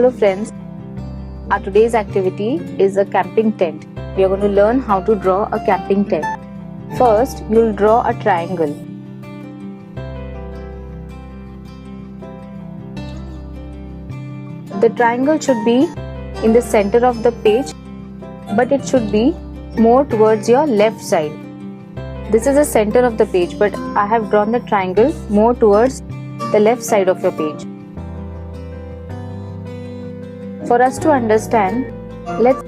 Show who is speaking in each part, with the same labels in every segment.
Speaker 1: Hello friends, our today's activity is a camping tent. We are going to learn how to draw a camping tent. First, you will draw a triangle. The triangle should be in the center of the page, but it should be more towards your left side. This is the center of the page, but I have drawn the triangle more towards the left side of your page. For us to understand, let's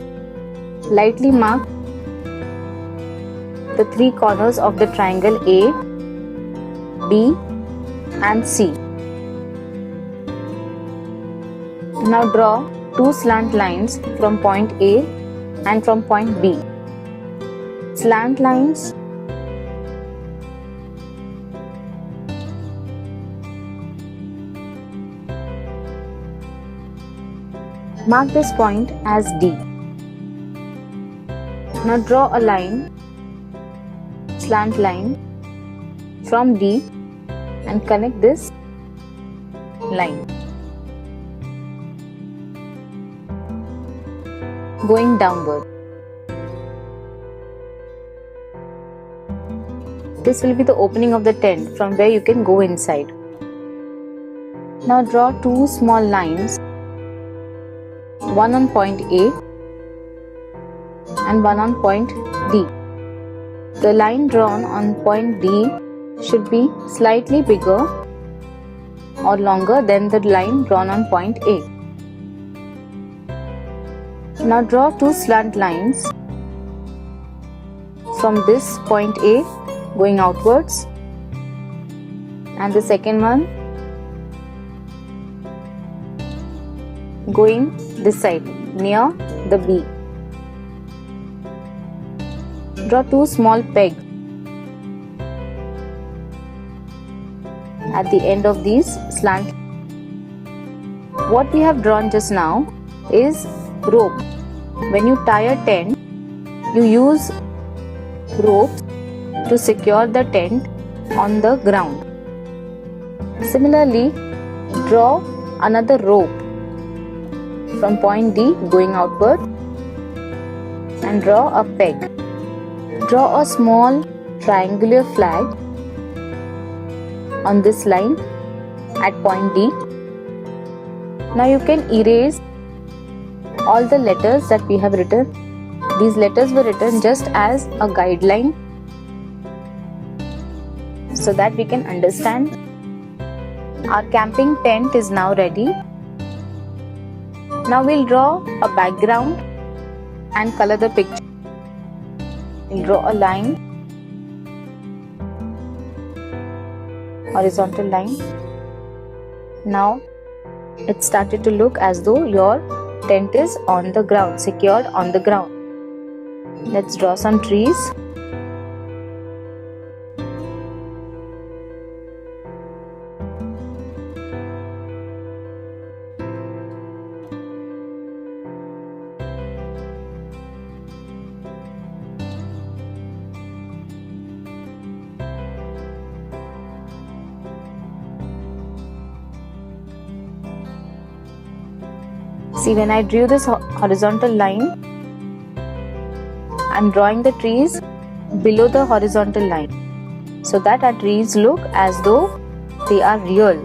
Speaker 1: lightly mark the three corners of the triangle A, B and C. Now draw two slant lines from point A and from point B. Slant lines mark this point as D. Now draw a line, slant line from D and connect this line. Going downward. This will be the opening of the tent from where you can go inside. Now draw two small lines, one on point A and one on point D. The line drawn on point D should be slightly bigger or longer than the line drawn on point A. Now draw two slant lines from this point A going outwards and the second one going this side near the B. Draw two small pegs at the end of these slant. What we have drawn just now is rope. When you tie a tent, you use ropes to secure the tent on the ground. Similarly, draw another rope from point D going outward and draw a peg. Draw a small triangular flag on this line at point D. Now you can erase all the letters that we have written. These letters were written just as a guideline so that we can understand. Our camping tent is now ready. Now we'll draw a background and color the picture. We'll draw a line, horizontal line. Now it started to look as though your tent is on the ground, secured on the ground. Let's draw some trees. See, when I drew this horizontal line, I'm drawing the trees below the horizontal line so that our trees look as though they are real.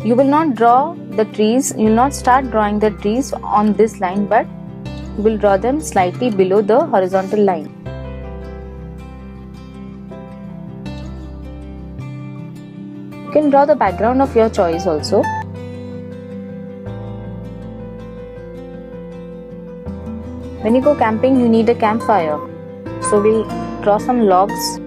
Speaker 1: You will not draw the trees, you will not start drawing the trees on this line, but you will draw them slightly below the horizontal line. You can draw the background of your choice also. When you go camping, you need a campfire. So we'll draw some logs.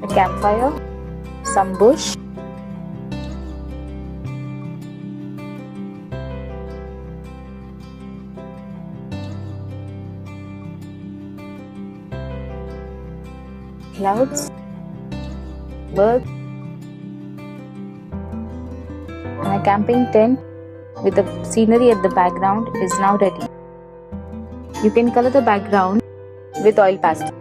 Speaker 1: A campfire, some bush. Clouds, birds, and a camping tent with the scenery at the background is now ready. You can color the background with oil pastel.